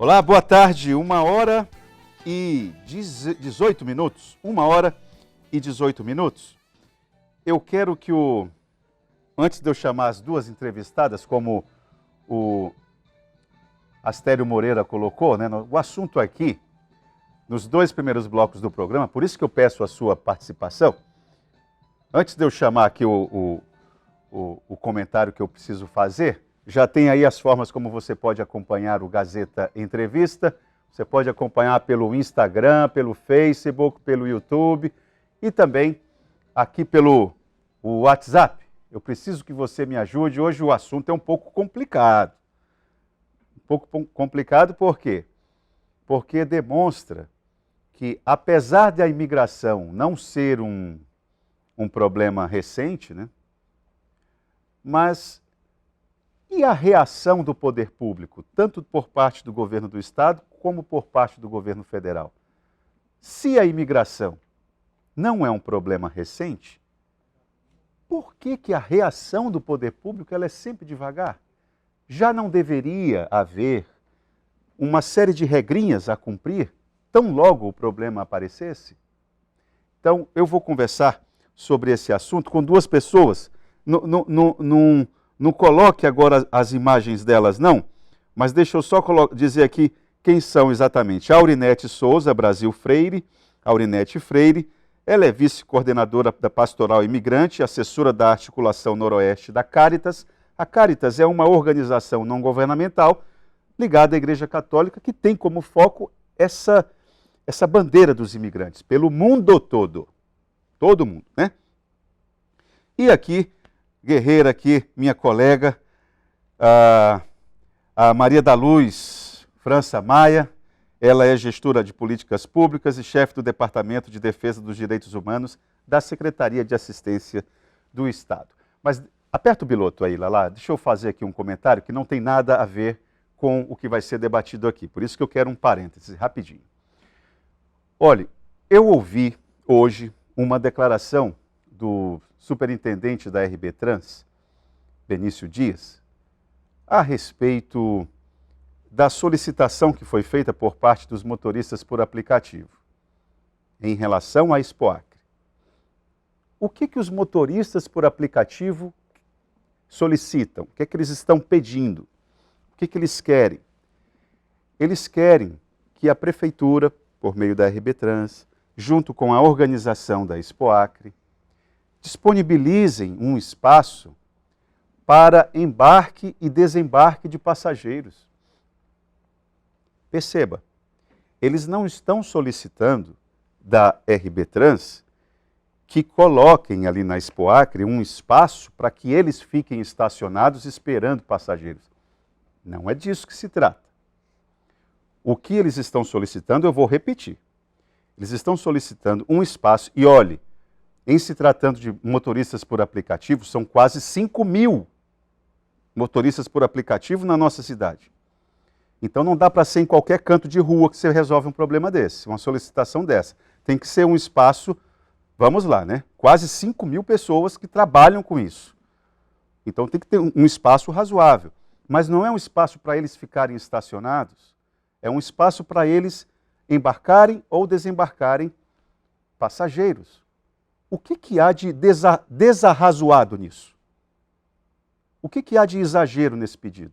Olá, boa tarde, 1h18. 1h18. Eu quero que antes de eu chamar as duas entrevistadas, como o Astério Moreira colocou, né, o assunto aqui, nos dois primeiros blocos do programa, por isso que eu peço a sua participação. Antes de eu chamar aqui o comentário que eu preciso fazer, já tem aí as formas como você pode acompanhar o Gazeta Entrevista. Você pode acompanhar pelo Instagram, pelo Facebook, pelo YouTube e também aqui pelo WhatsApp. Eu preciso que você me ajude. Hoje o assunto é um pouco complicado. Por quê? Porque demonstra que, apesar de a imigração não ser um problema recente, né? Mas e a reação do poder público, tanto por parte do governo do Estado, como por parte do governo federal? Se a imigração não é um problema recente, por que a reação do poder público ela é sempre devagar? Já não deveria haver uma série de regrinhas a cumprir, tão logo o problema aparecesse? Então, eu vou conversar sobre esse assunto com duas pessoas. Não coloque agora as imagens delas, não, mas deixa eu só dizer aqui quem são exatamente. A Aurinete Souza, Brasil Freire, Aurinete Freire, ela é vice-coordenadora da Pastoral Imigrante, assessora da Articulação Noroeste da Cáritas. A Cáritas é uma organização não governamental ligada à Igreja Católica que tem como foco essa bandeira dos imigrantes, pelo mundo todo. Todo mundo, né? E aqui, guerreira aqui, minha colega, a Maria da Luz França Maia, ela é gestora de políticas públicas e chefe do Departamento de Defesa dos Direitos Humanos da Secretaria de Assistência do Estado. Mas aperta o piloto aí, Lala, deixa eu fazer aqui um comentário que não tem nada a ver com o que vai ser debatido aqui, por isso que eu quero um parêntese, rapidinho. Olha, eu ouvi hoje uma declaração do superintendente da RB Trans, Benício Dias, a respeito da solicitação que foi feita por parte dos motoristas por aplicativo em relação à Expoacre. O que os motoristas por aplicativo solicitam? O que eles estão pedindo? O que eles querem? Eles querem que a prefeitura, por meio da RB Trans, junto com a organização da Expoacre, disponibilizem um espaço para embarque e desembarque de passageiros. Perceba, eles não estão solicitando da RB Trans que coloquem ali na Expoacre um espaço para que eles fiquem estacionados esperando passageiros. Não é disso que se trata. O que eles estão solicitando, eu vou repetir. Eles estão solicitando um espaço, e olhe, em se tratando de motoristas por aplicativo, são quase 5.000 motoristas por aplicativo na nossa cidade. Então não dá para ser em qualquer canto de rua que você resolve um problema desse, uma solicitação dessa. Tem que ser um espaço, vamos lá, né? Quase 5.000 pessoas que trabalham com isso. Então tem que ter um espaço razoável. Mas não é um espaço para eles ficarem estacionados, é um espaço para eles embarcarem ou desembarcarem passageiros. O que há de desarrazoado nisso? O que há de exagero nesse pedido?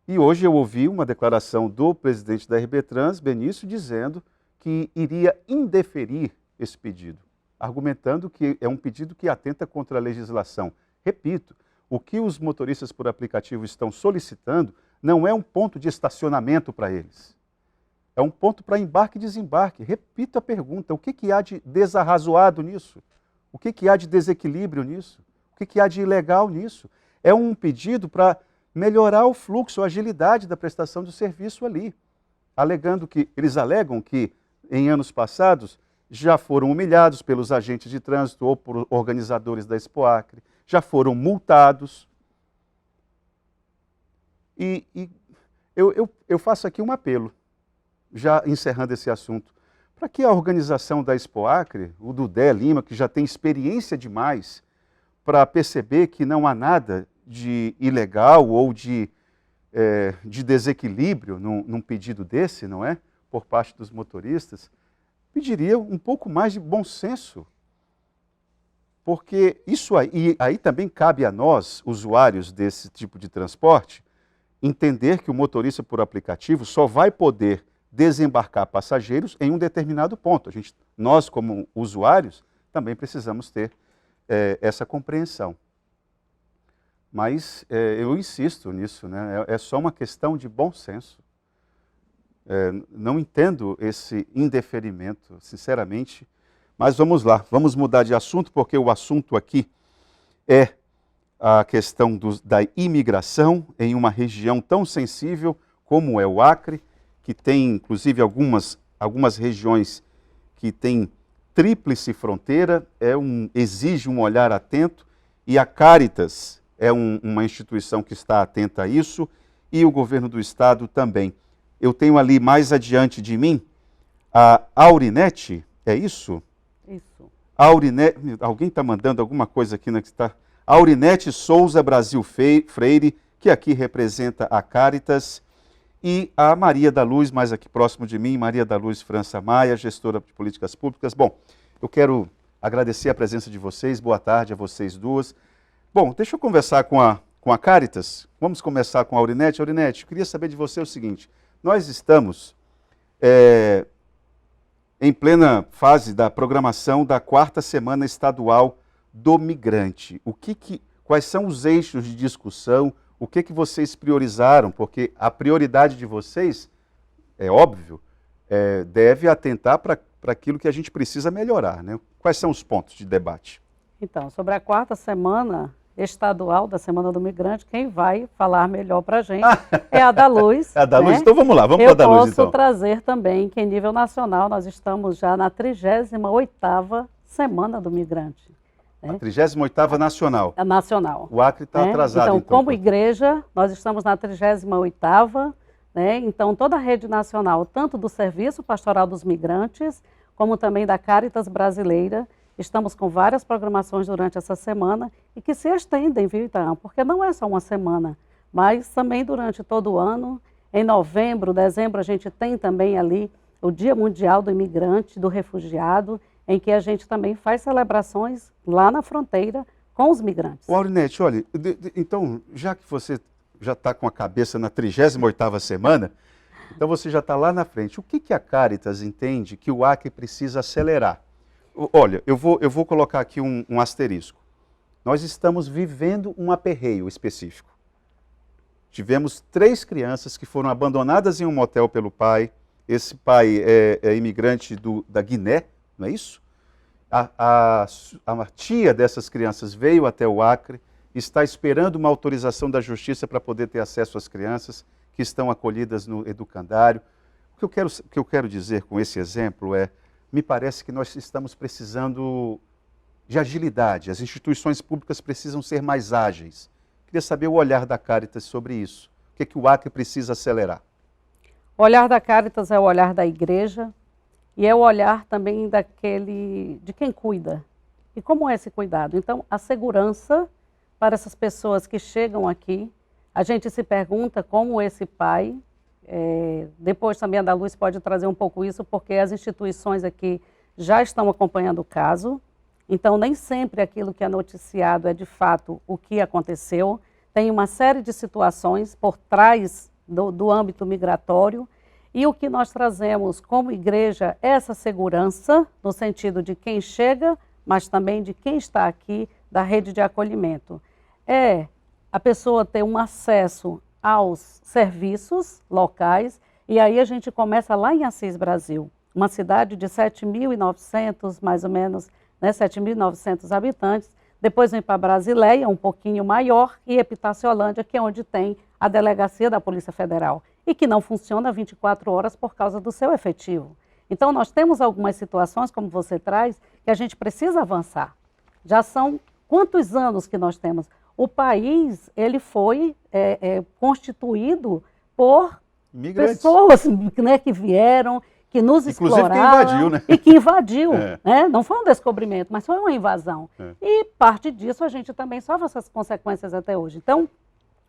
E hoje eu ouvi uma declaração do presidente da RB Trans, Benício, dizendo que iria indeferir esse pedido, argumentando que é um pedido que atenta contra a legislação. Repito, o que os motoristas por aplicativo estão solicitando não é um ponto de estacionamento para eles. É um ponto para embarque e desembarque. Repito a pergunta, o que há de desarrazoado nisso? O que há de desequilíbrio nisso? O que há de ilegal nisso? É um pedido para melhorar o fluxo, a agilidade da prestação do serviço ali. Eles alegam que, em anos passados, já foram humilhados pelos agentes de trânsito ou por organizadores da Expoacre, já foram multados. E eu faço aqui um apelo, já encerrando esse assunto, para que a organização da Expoacre, o Dudé Lima, que já tem experiência demais para perceber que não há nada de ilegal ou de de desequilíbrio num pedido desse, não é? Por parte dos motoristas, pediria um pouco mais de bom senso. Porque isso aí também cabe a nós, usuários desse tipo de transporte, entender que o motorista por aplicativo só vai poder desembarcar passageiros em um determinado ponto. Nós, como usuários, também precisamos ter essa compreensão. Mas eu insisto nisso, né? É só uma questão de bom senso. Não entendo esse indeferimento, sinceramente. Mas vamos lá, vamos mudar de assunto, porque o assunto aqui é a questão da imigração em uma região tão sensível como é o Acre, que tem inclusive algumas regiões que têm tríplice fronteira, exige um olhar atento, e a Cáritas é uma instituição que está atenta a isso, e o governo do estado também. Eu tenho ali mais adiante de mim a Aurinete, é isso? Isso. Alguém está mandando alguma coisa aqui, né? Aurinete Souza Brasil Freire, que aqui representa a Cáritas, e a Maria da Luz, mais aqui próximo de mim, Maria da Luz França Maia, gestora de políticas públicas. Bom, eu quero agradecer a presença de vocês, boa tarde a vocês duas. Bom, deixa eu conversar com a Cáritas, vamos começar com a Aurinete. Aurinete, eu queria saber de você o seguinte, nós estamos em plena fase da programação da 4ª Semana Estadual do Migrante. Quais são os eixos de discussão? O que vocês priorizaram? Porque a prioridade de vocês, é óbvio, deve atentar para aquilo que a gente precisa melhorar, né? Quais são os pontos de debate? Então, sobre a 4ª Semana Estadual da Semana do Migrante, quem vai falar melhor para a gente é a da Luz. É a da né? Luz? Então vamos lá, vamos para a da Luz então. Eu posso trazer também que em nível nacional nós estamos já na 38ª Semana do Migrante. Né? A 38ª nacional. É nacional. O Acre está atrasado. Então, como igreja, nós estamos na 38ª, né? Então toda a rede nacional, tanto do Serviço Pastoral dos Migrantes, como também da Cáritas Brasileira, estamos com várias programações durante essa semana e que se estendem, viu, Itaã? Porque não é só uma semana, mas também durante todo o ano. Em novembro, dezembro, a gente tem também ali o Dia Mundial do Imigrante, do Refugiado, em que a gente também faz celebrações lá na fronteira com os migrantes. Aurinete, olha, então, já que você já está com a cabeça na 38ª semana, então você já está lá na frente. O que a Cáritas entende que o Acre precisa acelerar? Olha, eu vou colocar aqui um asterisco. Nós estamos vivendo um aperreio específico. Tivemos 3 crianças que foram abandonadas em um motel pelo pai. Esse pai é imigrante da Guiné, não é isso? A tia dessas crianças veio até o Acre, está esperando uma autorização da justiça para poder ter acesso às crianças que estão acolhidas no educandário. O que eu quero dizer com esse exemplo me parece que nós estamos precisando de agilidade, as instituições públicas precisam ser mais ágeis. Queria saber o olhar da Cáritas sobre isso. O que o Acre precisa acelerar? O olhar da Cáritas é o olhar da igreja e é o olhar também de quem cuida. E como é esse cuidado? Então, a segurança para essas pessoas que chegam aqui, a gente se pergunta como esse pai... depois também a da Luz pode trazer um pouco isso, porque as instituições aqui já estão acompanhando o caso, então nem sempre aquilo que é noticiado é de fato o que aconteceu, tem uma série de situações por trás do âmbito migratório, e o que nós trazemos como igreja é essa segurança, no sentido de quem chega, mas também de quem está aqui, da rede de acolhimento. É a pessoa ter um acesso aos serviços locais, e aí a gente começa lá em Assis, Brasil, uma cidade de 7.900, mais ou menos, né, 7.900 habitantes, depois vem para Brasileia, um pouquinho maior, e Epitaciolândia, que é onde tem a delegacia da Polícia Federal, e que não funciona 24 horas por causa do seu efetivo. Então nós temos algumas situações, como você traz, que a gente precisa avançar. Já são quantos anos que nós temos? O país, ele foi constituído por migrantes. Pessoas, né, que vieram, que nos inclusive exploraram. Que invadiu, né? E que invadiu. Né? Não foi um descobrimento, mas foi uma invasão. E parte disso a gente também sofre essas consequências até hoje. Então,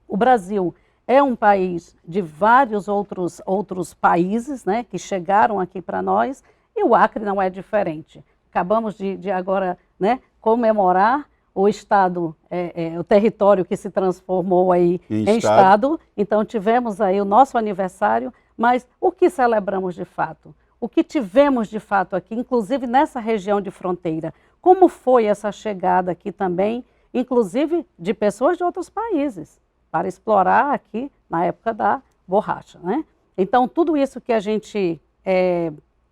o Brasil é um país de vários outros países, né, que chegaram aqui para nós, e o Acre não é diferente. Acabamos de agora, né, comemorar o Estado, o território que se transformou aí em Estado. Então tivemos aí o nosso aniversário, mas o que celebramos de fato? O que tivemos de fato aqui, inclusive nessa região de fronteira? Como foi essa chegada aqui também, inclusive de pessoas de outros países, para explorar aqui na época da borracha, né? Então tudo isso que a gente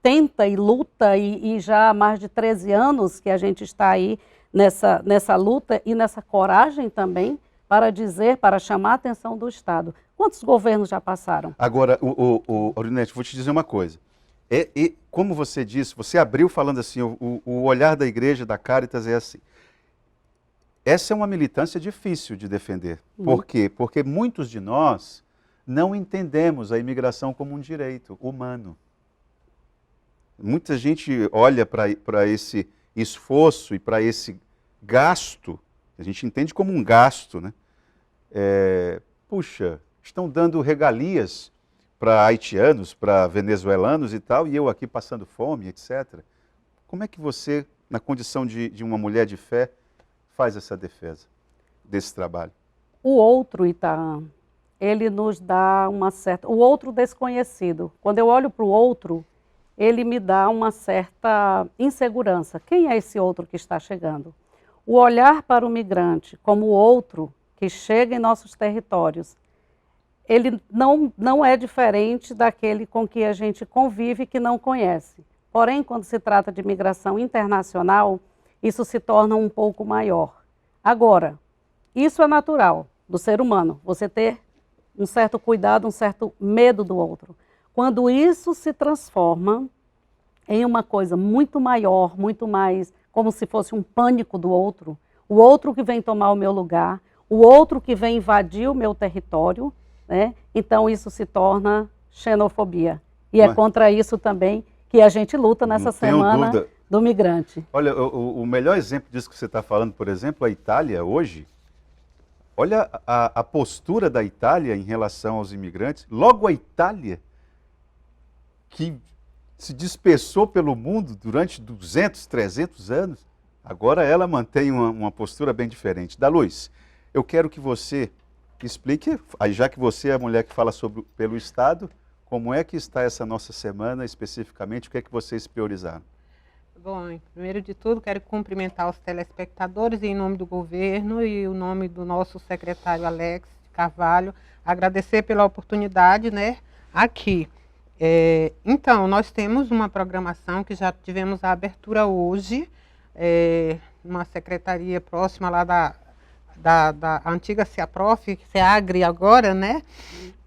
tenta e luta, e já há mais de 13 anos que a gente está aí nessa luta e nessa coragem também para dizer, para chamar a atenção do Estado. Quantos governos já passaram? Agora, Aurinete, vou te dizer uma coisa. Como você disse, você abriu falando assim, o olhar da igreja, da Cáritas é assim. Essa é uma militância difícil de defender. Por quê? Porque muitos de nós não entendemos a imigração como um direito humano. Muita gente olha para esse esforço e para esse gasto, a gente entende como um gasto, né? Puxa, estão dando regalias para haitianos, para venezuelanos e tal, e eu aqui passando fome, etc. Como é que você, na condição de uma mulher de fé, faz essa defesa desse trabalho? O outro, Itaã, ele nos dá uma certa... O outro desconhecido. Quando eu olho para o outro, ele me dá uma certa insegurança. Quem é esse outro que está chegando? O olhar para o migrante como o outro que chega em nossos territórios, ele não é diferente daquele com que a gente convive que não conhece. Porém, quando se trata de migração internacional, isso se torna um pouco maior. Agora, isso é natural do ser humano, você ter um certo cuidado, um certo medo do outro. Quando isso se transforma em uma coisa muito maior, muito mais como se fosse um pânico do outro, o outro que vem tomar o meu lugar, o outro que vem invadir o meu território, né? Então isso se torna xenofobia. E é contra isso também que a gente luta nessa semana do migrante. Olha, o melhor exemplo disso que você está falando, por exemplo, a Itália hoje, olha a postura da Itália em relação aos imigrantes. Logo a Itália, que se dispersou pelo mundo durante 200, 300 anos, agora ela mantém uma postura bem diferente. Daluz, eu quero que você explique, já que você é a mulher que fala pelo Estado, como é que está essa nossa semana especificamente, o que é que vocês priorizaram? Bom, primeiro de tudo, quero cumprimentar os telespectadores em nome do governo e o nome do nosso secretário Alex Carvalho, agradecer pela oportunidade, né, aqui. Então, nós temos uma programação que já tivemos a abertura hoje, numa secretaria próxima lá da antiga CEAPROF, CEAGRE agora, né?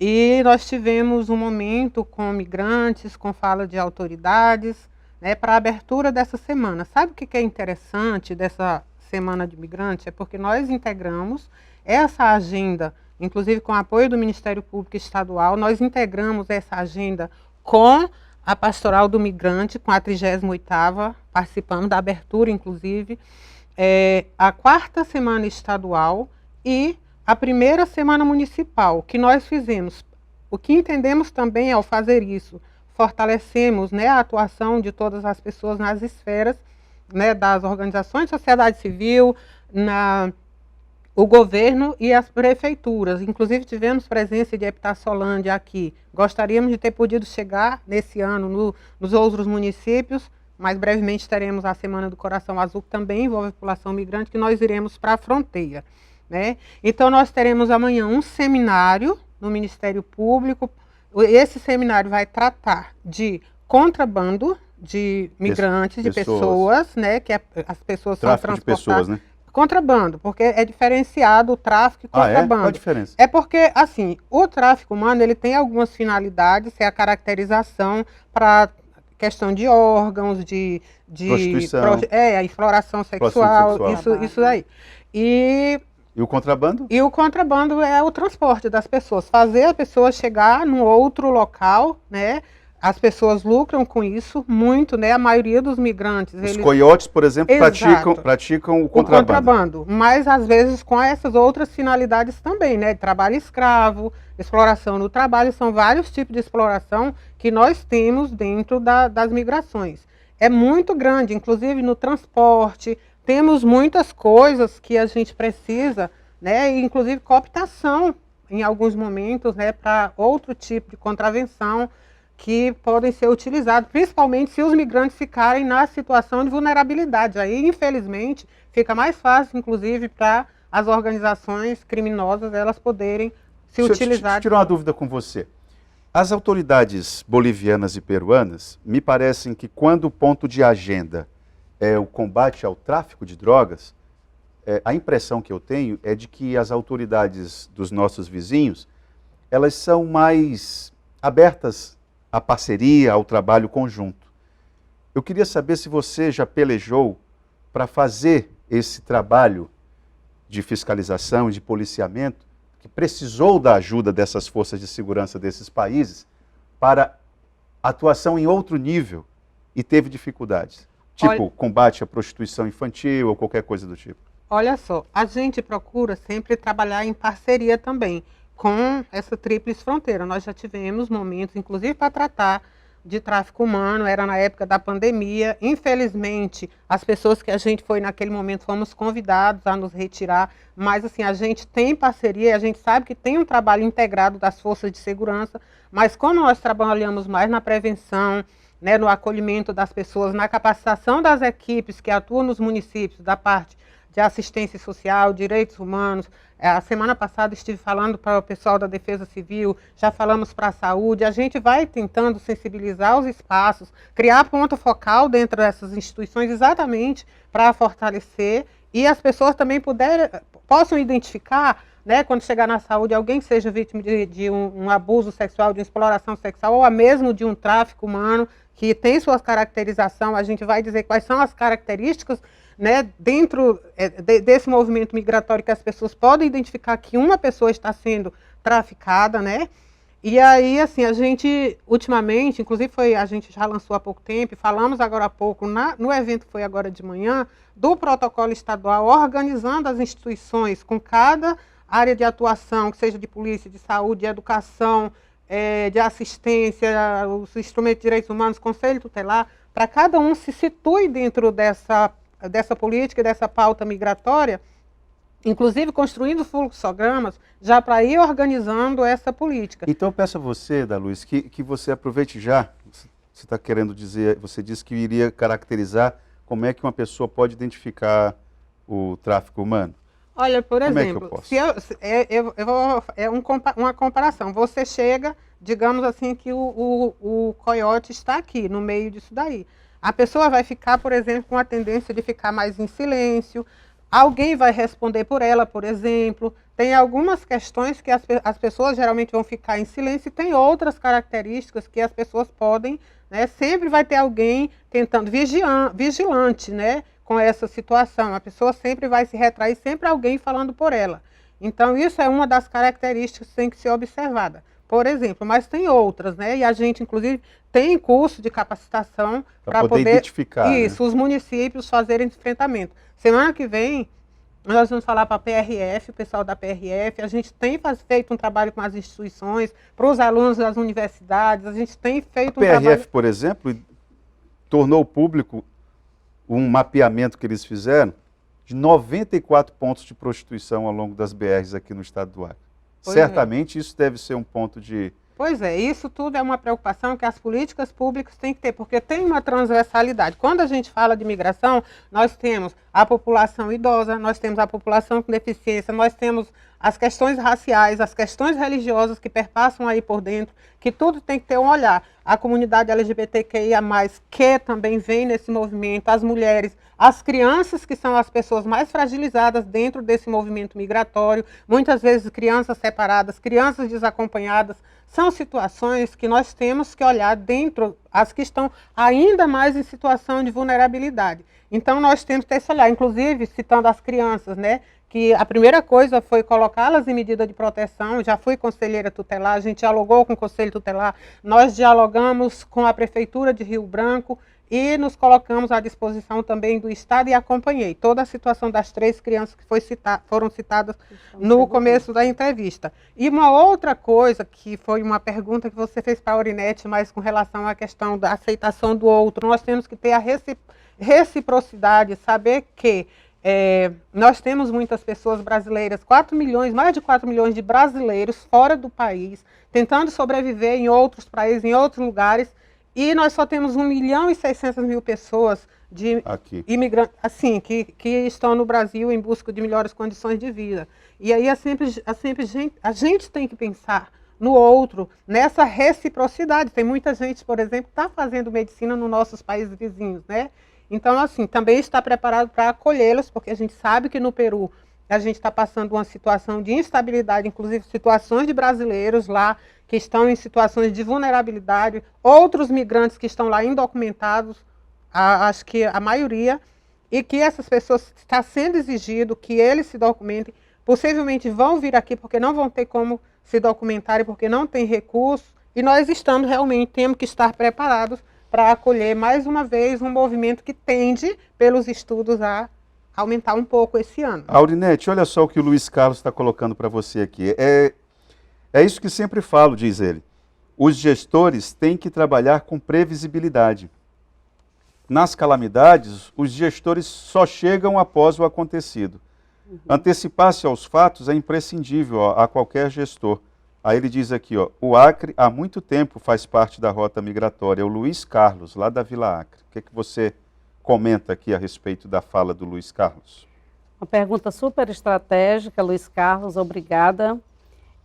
E nós tivemos um momento com migrantes, com fala de autoridades, né, para a abertura dessa semana. Sabe o que é interessante dessa Semana de Migrantes? É porque nós integramos essa agenda, inclusive com o apoio do Ministério Público Estadual, nós integramos essa agenda com a Pastoral do Migrante, com a 38ª, participamos da abertura, inclusive, a 4ª Semana Estadual e a 1ª Semana Municipal, que nós fizemos. O que entendemos também ao fazer isso, fortalecemos, né, a atuação de todas as pessoas nas esferas, né, das organizações de sociedade civil, o governo e as prefeituras. Inclusive tivemos presença de Epitaçolândia aqui. Gostaríamos de ter podido chegar nesse ano nos outros municípios, mas brevemente teremos a Semana do Coração Azul, que também envolve a população migrante, que nós iremos para a fronteira, né? Então nós teremos amanhã um seminário no Ministério Público. Esse seminário vai tratar de contrabando de migrantes, de pessoas, né? Que as pessoas são transportadas. De pessoas, né? Contrabando, porque é diferenciado o tráfico e contrabando. Qual a diferença? É porque, assim, o tráfico humano, ele tem algumas finalidades, é a caracterização para questão de órgãos, de prostituição, a exploração sexual, isso aí. E o contrabando? E o contrabando é o transporte das pessoas, fazer a pessoa chegar num outro local, né, as pessoas lucram com isso muito, né? A maioria dos migrantes... Os coiotes, por exemplo, praticam o contrabando. Mas às vezes com essas outras finalidades também, né? Trabalho escravo, exploração no trabalho, são vários tipos de exploração que nós temos dentro das migrações. É muito grande, inclusive no transporte, temos muitas coisas que a gente precisa, né? Inclusive cooptação em alguns momentos, né? Para outro tipo de contravenção, que podem ser utilizados, principalmente se os migrantes ficarem na situação de vulnerabilidade. Aí, infelizmente, fica mais fácil, inclusive, para as organizações criminosas elas poderem se utilizar. Deixa eu tirar uma dúvida com você. As autoridades bolivianas e peruanas me parecem que quando o ponto de agenda é o combate ao tráfico de drogas, a impressão que eu tenho é de que as autoridades dos nossos vizinhos, elas são mais abertas à parceria, ao trabalho conjunto. Eu queria saber se você já pelejou para fazer esse trabalho de fiscalização e de policiamento, que precisou da ajuda dessas forças de segurança desses países para atuação em outro nível e teve dificuldades. Tipo, combate à prostituição infantil ou qualquer coisa do tipo. Olha só, a gente procura sempre trabalhar em parceria também com essa tríplice fronteira. Nós já tivemos momentos, inclusive para tratar de tráfico humano, era na época da pandemia. Infelizmente, as pessoas que a gente foi naquele momento fomos convidados a nos retirar, mas assim, a gente tem parceria, a gente sabe que tem um trabalho integrado das forças de segurança, mas como nós trabalhamos mais na prevenção, né, no acolhimento das pessoas, na capacitação das equipes que atuam nos municípios, da parte de assistência social, direitos humanos. A semana passada estive falando para o pessoal da Defesa Civil, já falamos para a saúde, a gente vai tentando sensibilizar os espaços, criar ponto focal dentro dessas instituições exatamente para fortalecer e as pessoas também possam identificar, né, quando chegar na saúde, alguém que seja vítima de um abuso sexual, de uma exploração sexual ou mesmo de um tráfico humano, que tem sua caracterização, a gente vai dizer quais são as características, né, dentro desse movimento migratório que as pessoas podem identificar que uma pessoa está sendo traficada, né? E aí, assim, a gente, ultimamente, inclusive a gente já lançou há pouco tempo, falamos agora há pouco, no evento que foi agora de manhã, do protocolo estadual, organizando as instituições com cada área de atuação, que seja de polícia, de saúde, de educação, de assistência, os instrumentos de direitos humanos, conselho tutelar, para cada um se situe dentro dessa política, dessa pauta migratória, inclusive construindo fluxogramas, já para ir organizando essa política. Então eu peço a você, Daluz, que você aproveite já, você está querendo dizer, você disse que iria caracterizar como é que uma pessoa pode identificar o tráfico humano. Olha, por como exemplo, uma comparação. Você chega, digamos assim, que o coiote está aqui, no meio disso daí. A pessoa vai ficar, por exemplo, com a tendência de ficar mais em silêncio. Alguém vai responder por ela, por exemplo. Tem algumas questões que as pessoas geralmente vão ficar em silêncio e tem outras características que as pessoas podem, né? Sempre vai ter alguém tentando, vigilante, né? Com essa situação. A pessoa sempre vai se retrair, sempre alguém falando por ela. Então, isso é uma das características que tem que ser observada. Por exemplo, mas tem outras, né? E a gente, inclusive, tem curso de capacitação para poder identificar, isso, né? Os municípios fazerem enfrentamento. Semana que vem, nós vamos falar para a PRF, o pessoal da PRF, a gente tem feito um trabalho com as instituições, para os alunos das universidades, a gente tem feito um trabalho... A PRF, por exemplo, tornou público um mapeamento que eles fizeram de 94 pontos de prostituição ao longo das BRs aqui no estado do Acre. Certamente isso deve ser um ponto de... Pois é, isso tudo é uma preocupação que as políticas públicas têm que ter, porque tem uma transversalidade. Quando a gente fala de migração, nós temos a população idosa, nós temos a população com deficiência, nós temos as questões raciais, as questões religiosas que perpassam aí por dentro, que tudo tem que ter um olhar. A comunidade LGBTQIA+, que também vem nesse movimento, as mulheres, as crianças, que são as pessoas mais fragilizadas dentro desse movimento migratório, muitas vezes crianças separadas, crianças desacompanhadas, são situações que nós temos que olhar dentro, as que estão ainda mais em situação de vulnerabilidade. Então, nós temos que ter esse olhar, inclusive, citando as crianças, né, que a primeira coisa foi colocá-las em medida de proteção. Já fui conselheira tutelar, a gente dialogou com o Conselho Tutelar, nós dialogamos com a Prefeitura de Rio Branco e nos colocamos à disposição também do Estado e acompanhei toda a situação das 3 crianças que foram citadas no começo da entrevista. E uma outra coisa, que foi uma pergunta que você fez para a Aurinete, mas com relação à questão da aceitação do outro, nós temos que ter a reciprocidade, saber que nós temos muitas pessoas brasileiras, 4 milhões, mais de 4 milhões de brasileiros fora do país, tentando sobreviver em outros países, em outros lugares, e nós só temos 1.600.000 pessoas de imigrantes, assim, que estão no Brasil em busca de melhores condições de vida. E aí a gente tem que pensar no outro, nessa reciprocidade. Tem muita gente, por exemplo, que está fazendo medicina nos nossos países vizinhos, né? Então, assim, também está preparado para acolhê-los, porque a gente sabe que no Peru a gente está passando uma situação de instabilidade, inclusive situações de brasileiros lá que estão em situações de vulnerabilidade, outros migrantes que estão lá indocumentados, acho que a maioria, e que essas pessoas está sendo exigido que eles se documentem, possivelmente vão vir aqui porque não vão ter como se documentarem, porque não tem recursos, e nós temos que estar preparados para acolher mais uma vez um movimento que tende, pelos estudos, a aumentar um pouco esse ano. Aurinete, olha só o que o Luiz Carlos está colocando para você aqui. É isso que sempre falo, diz ele. Os gestores têm que trabalhar com previsibilidade. Nas calamidades, os gestores só chegam após o acontecido. Antecipar-se aos fatos é imprescindível a qualquer gestor. Aí ele diz aqui, ó, o Acre há muito tempo faz parte da rota migratória. É o Luiz Carlos, lá da Vila Acre. O que é que você comenta aqui a respeito da fala do Luiz Carlos? Uma pergunta super estratégica, Luiz Carlos, obrigada.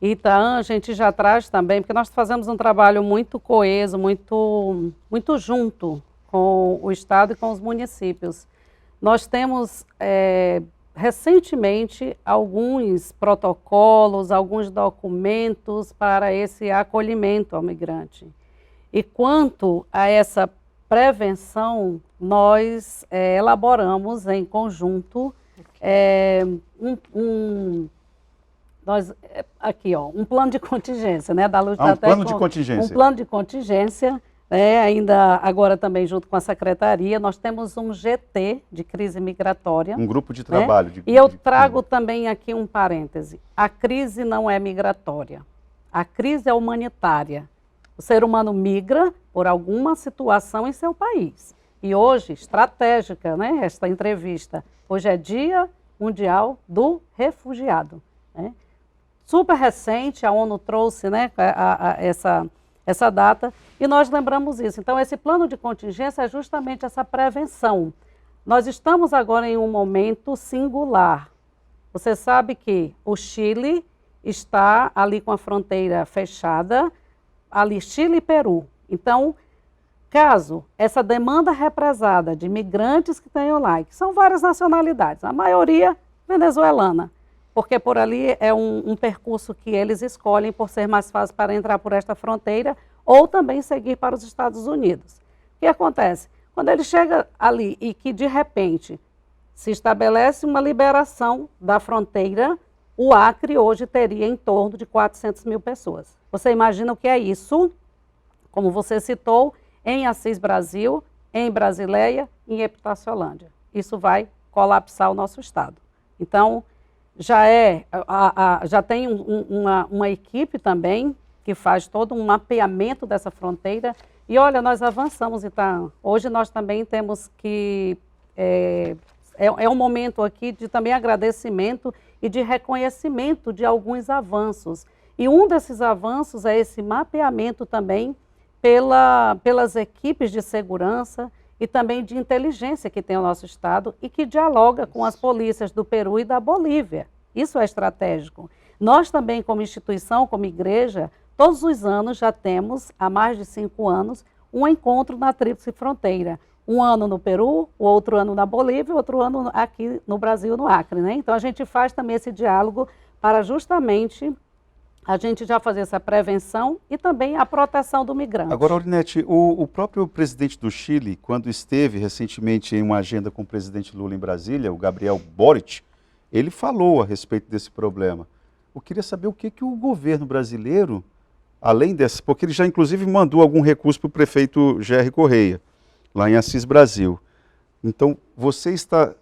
Itaã, a gente já traz também, porque nós fazemos um trabalho muito coeso, muito junto com o Estado e com os municípios. Nós temos recentemente alguns protocolos, alguns documentos para esse acolhimento ao migrante. E quanto a essa prevenção, nós elaboramos em conjunto um plano de contingência, né? Da luta plano de contingência. Um plano de contingência, ainda agora também junto com a Secretaria, nós temos um GT de crise migratória. Um grupo de trabalho. E eu trago também aqui um parêntese. A crise não é migratória, a crise é humanitária. O ser humano migra por alguma situação em seu país. E hoje, estratégica, né, esta entrevista, hoje é Dia Mundial do Refugiado. Né? Super recente, a ONU trouxe, né, essa data, e nós lembramos isso. Então, esse plano de contingência é justamente essa prevenção. Nós estamos agora em um momento singular. Você sabe que o Chile está ali com a fronteira fechada, ali Chile e Peru. Então, caso essa demanda represada de migrantes que tenham lá, que são várias nacionalidades, a maioria venezuelana, porque por ali é um percurso que eles escolhem por ser mais fácil para entrar por esta fronteira ou também seguir para os Estados Unidos. O que acontece? Quando ele chega ali e que de repente se estabelece uma liberação da fronteira, o Acre hoje teria em torno de 400 mil pessoas. Você imagina o que é isso? Como você citou, em Assis Brasil, em Brasileia e em Epitaciolândia. Isso vai colapsar o nosso estado. Então, já tem uma equipe também que faz todo um mapeamento dessa fronteira. E olha, nós avançamos, então. Hoje nós também temos que... É um momento aqui de também agradecimento e de reconhecimento de alguns avanços. E um desses avanços é esse mapeamento também pelas equipes de segurança e também de inteligência que tem o nosso estado e que dialoga com as polícias do Peru e da Bolívia. Isso é estratégico. Nós também, como instituição, como igreja, todos os anos já temos, há mais de 5 anos, um encontro na Tríplice Fronteira. Um ano no Peru, o outro ano na Bolívia, outro ano aqui no Brasil, no Acre. Né? Então, a gente faz também esse diálogo para justamente a gente já fazer essa prevenção e também a proteção do migrante. Agora, Aurinete, o próprio presidente do Chile, quando esteve recentemente em uma agenda com o presidente Lula em Brasília, o Gabriel Boric, ele falou a respeito desse problema. Eu queria saber o que o governo brasileiro, além dessa, porque ele já inclusive mandou algum recurso para o prefeito Gerry Correia, lá em Assis Brasil. Então, você está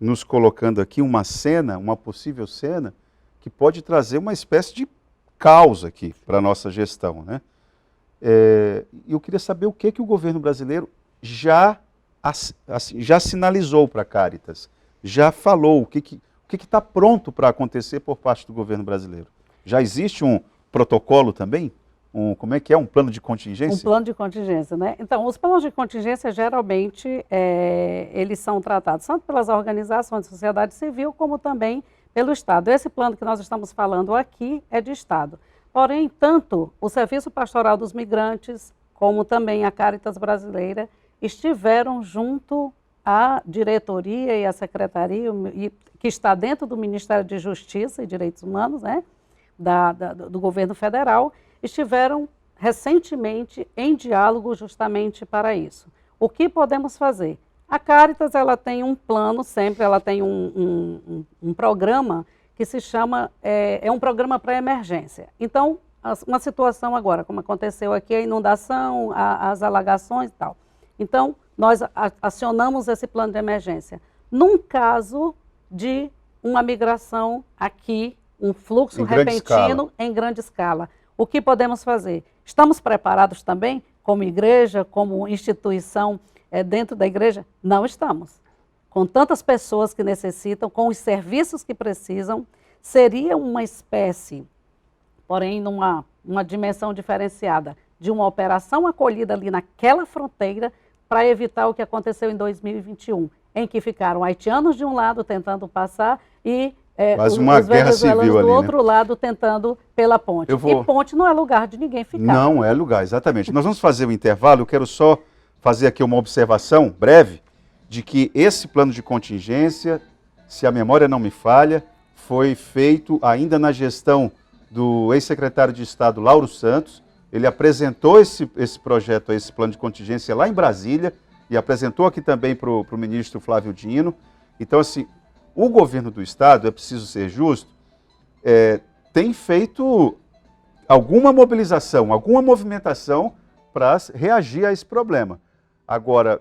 nos colocando aqui uma cena, uma possível cena, que pode trazer uma espécie de caos aqui para a nossa gestão, né? Eu queria saber o que o governo brasileiro já sinalizou para a Caritas, já falou, o que está pronto para acontecer por parte do governo brasileiro. Já existe um protocolo também? Como é que é? Um plano de contingência? Um plano de contingência, né? Então, os planos de contingência, geralmente, eles são tratados tanto pelas organizações da sociedade civil, como também pelo Estado. Esse plano que nós estamos falando aqui é de Estado. Porém, tanto o Serviço Pastoral dos Migrantes, como também a Caritas Brasileira, estiveram junto à diretoria e à secretaria, que está dentro do Ministério de Justiça e Direitos Humanos, né, do governo federal, estiveram recentemente em diálogo justamente para isso. O que podemos fazer? A Caritas, ela tem um plano sempre, ela tem um programa que se chama, é um programa para emergência. Então, uma situação agora, como aconteceu aqui, a inundação, as alagações e tal. Então, nós acionamos esse plano de emergência. Num caso de uma migração aqui, um fluxo repentino em grande escala, o que podemos fazer? Estamos preparados também, como igreja, como instituição dentro da igreja? Não estamos. Com tantas pessoas que necessitam, com os serviços que precisam, seria uma espécie, porém numa dimensão diferenciada, de uma operação acolhida ali naquela fronteira para evitar o que aconteceu em 2021, em que ficaram haitianos de um lado tentando passar e quase uma guerra civil ali, do outro lado tentando pela ponte. E ponte não é lugar de ninguém ficar. Não é lugar, exatamente. Nós vamos fazer um intervalo, eu quero só fazer aqui uma observação breve de que esse plano de contingência, se a memória não me falha, foi feito ainda na gestão do ex-secretário de Estado Lauro Santos. Ele apresentou esse projeto, esse plano de contingência lá em Brasília e apresentou aqui também para o ministro Flávio Dino. Então, assim, o governo do Estado, é preciso ser justo, tem feito alguma mobilização, alguma movimentação para reagir a esse problema. Agora,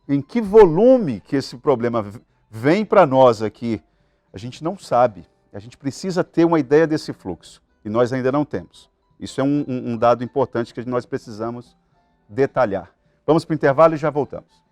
em que volume que esse problema vem para nós aqui, a gente não sabe. A gente precisa ter uma ideia desse fluxo e nós ainda não temos. Isso é um dado importante que nós precisamos detalhar. Vamos para o intervalo e já voltamos.